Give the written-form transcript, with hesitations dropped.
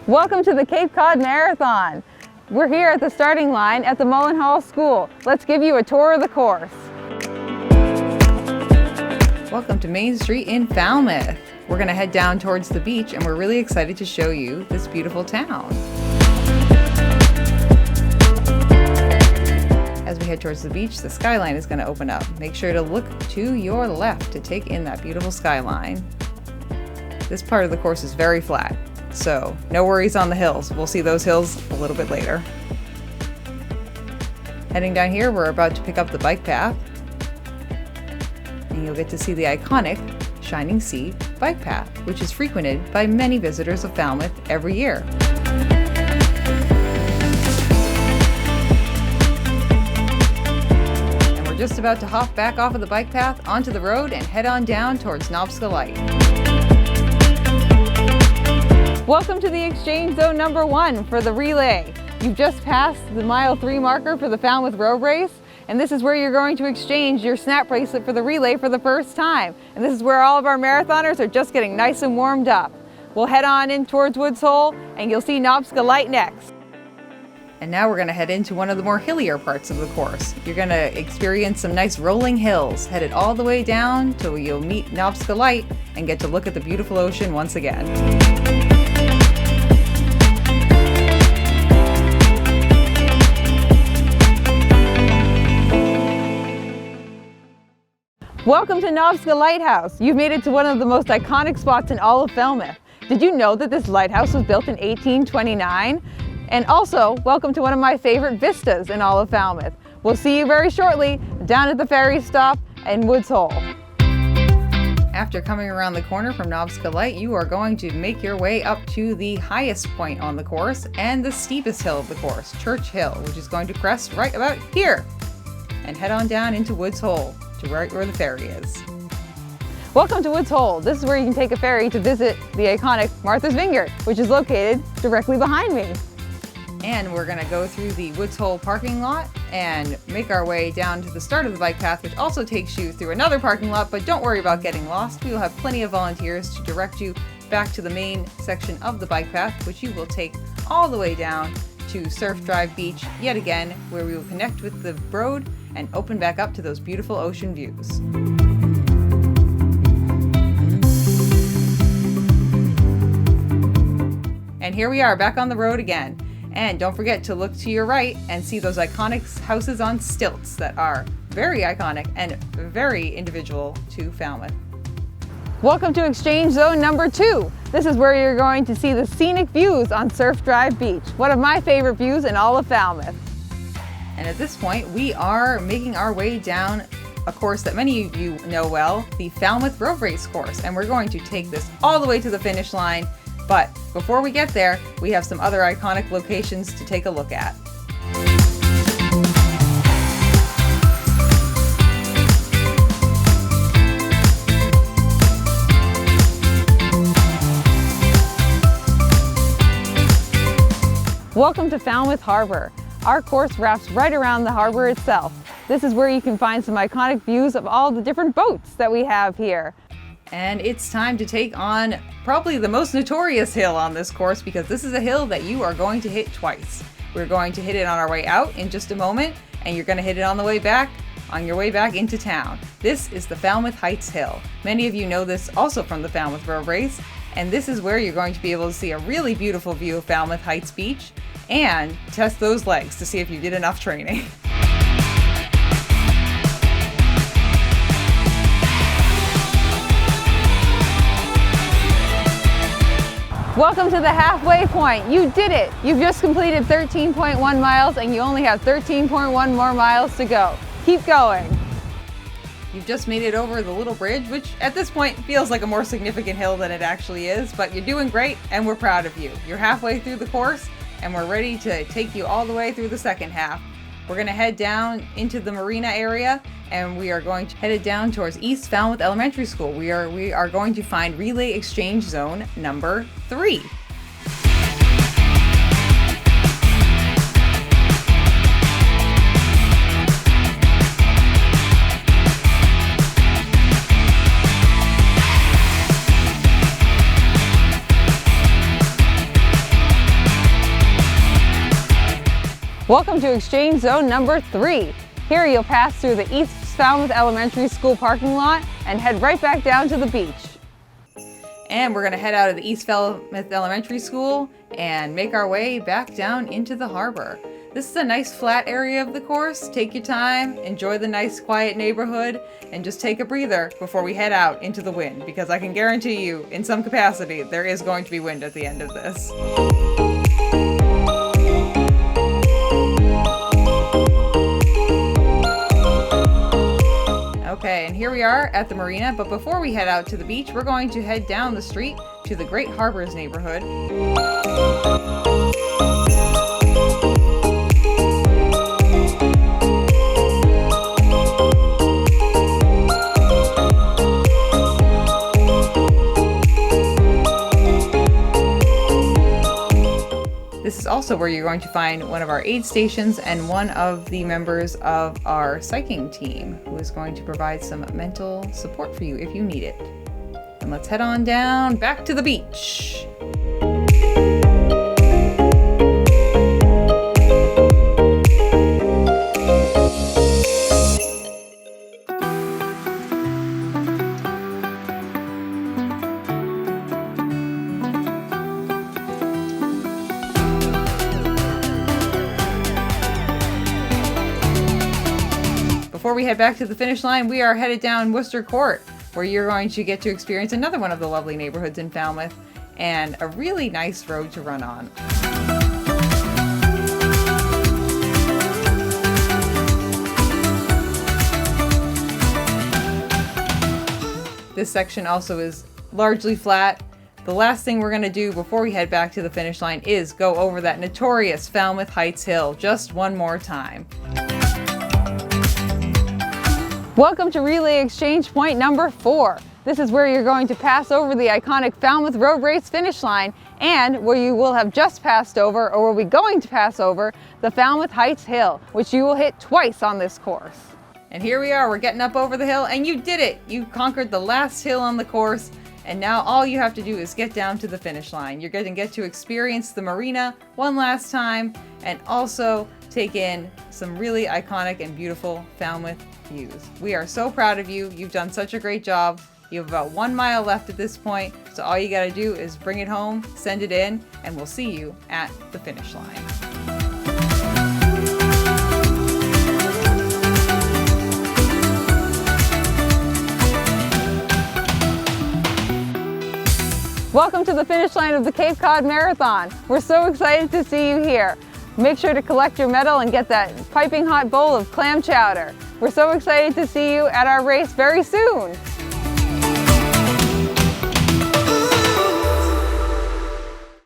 Welcome to the Cape Cod Marathon. We're here at the starting line at the Mullen Hall School. Let's give you a tour of the course. Welcome to Main Street in Falmouth. We're going to head down towards the beach and we're really excited to show you this beautiful town. As we head towards the beach, the skyline is going to open up. Make sure to look to your left to take in that beautiful skyline. This part of the course is very flat, so no worries on the hills. We'll see those hills a little bit later. Heading down here, we're about to pick up the bike path, and you'll get to see the iconic Shining Sea bike path, which is frequented by many visitors of Falmouth every year. And we're just about to hop back off of the bike path onto the road and head on down towards Narration Light. Welcome to the exchange zone number 1 for the relay. You've just passed the mile 3 marker for the Falmouth Road Race, and this is where you're going to exchange your snap bracelet for the relay for the first time. And this is where all of our marathoners are just getting nice and warmed up. We'll head on in towards Woods Hole, and you'll see Narration Light next. And now we're going to head into one of the more hillier parts of the course. You're going to experience some nice rolling hills, headed all the way down till you'll meet Narration Light and get to look at the beautiful ocean once again. Welcome to Narration Lighthouse. You've made it to one of the most iconic spots in all of Falmouth. Did you know that this lighthouse was built in 1829? And also, welcome to one of my favorite vistas in all of Falmouth. We'll see you very shortly down at the ferry stop in Woods Hole. After coming around the corner from Narration Light, you are going to make your way up to the highest point on the course and the steepest hill of the course, Church Hill, which is going to crest right about here and head on down into Woods Hole, to right where the ferry is. Welcome to Woods Hole. This is where you can take a ferry to visit the iconic Martha's Vineyard, which is located directly behind me. And we're going to go through the Woods Hole parking lot and make our way down to the start of the bike path, which also takes you through another parking lot, but don't worry about getting lost. We will have plenty of volunteers to direct you back to the main section of the bike path, which you will take all the way down to Surf Drive Beach yet again, where we will connect with the road and open back up to those beautiful ocean views. And here we are back on the road again. And don't forget to look to your right and see those iconic houses on stilts that are very iconic and very individual to Falmouth. Welcome to exchange zone number 2. This is where you're going to see the scenic views on Surf Drive Beach, one of my favorite views in all of Falmouth. And at this point, we are making our way down a course that many of you know well, the Falmouth Road Race course. And we're going to take this all the way to the finish line. But before we get there, we have some other iconic locations to take a look at. Welcome to Falmouth Harbor. Our course wraps right around the harbor itself. This is where you can find some iconic views of all the different boats that we have here. And it's time to take on probably the most notorious hill on this course, because this is a hill that you are going to hit twice. We're going to hit it on our way out in just a moment, and you're going to hit it on the way back, on your way back into town. This is the Falmouth Heights Hill. Many of you know this also from the Falmouth Road Race, and this is where you're going to be able to see a really beautiful view of Falmouth Heights Beach and test those legs to see if you did enough training. Welcome to the halfway point. You did it. You've just completed 13.1 miles and you only have 13.1 more miles to go. Keep going. You've just made it over the little bridge, which at this point feels like a more significant hill than it actually is, but you're doing great and we're proud of you. You're halfway through the course and we're ready to take you all the way through the second half. We're going to head down into the Marina area and we are going to head it down towards East Falmouth Elementary School. We are going to find Relay Exchange Zone number 3. Welcome to Exchange Zone number 3. Here you'll pass through the East Falmouth Elementary School parking lot and head right back down to the beach. And we're going to head out of the East Falmouth Elementary School and make our way back down into the harbor. This is a nice flat area of the course. Take your time, enjoy the nice quiet neighborhood, and just take a breather before we head out into the wind, because I can guarantee you, in some capacity, there is going to be wind at the end of this. Okay, and here we are at the marina, but before we head out to the beach, we're going to head down the street to the Great Harbors neighborhood. This is also where you're going to find one of our aid stations and one of the members of our psyching team, who is going to provide some mental support for you if you need it. And let's head on down back to the beach. Before we head back to the finish line, we are headed down Worcester Court, where you're going to get to experience another one of the lovely neighborhoods in Falmouth and a really nice road to run on. This section also is largely flat. The last thing we're going to do before we head back to the finish line is go over that notorious Falmouth Heights Hill just one more time. Welcome to Relay Exchange Point number 4. This is where you're going to pass over the iconic Falmouth Road Race finish line, and where you will have just passed over, or will be going to pass over, the Falmouth Heights Hill, which you will hit twice on this course. And here we are, we're getting up over the hill, and you did it! You conquered the last hill on the course, and now all you have to do is get down to the finish line. You're going to get to experience the marina one last time, and also take in some really iconic and beautiful Falmouth views. We are so proud of you. You've done such a great job. You have about 1 mile left at this point, so all you got to do is bring it home, send it in, and we'll see you at the finish line. Welcome to the finish line of the Cape Cod Marathon. We're so excited to see you here. Make sure to collect your medal and get that piping hot bowl of clam chowder. We're so excited to see you at our race very soon.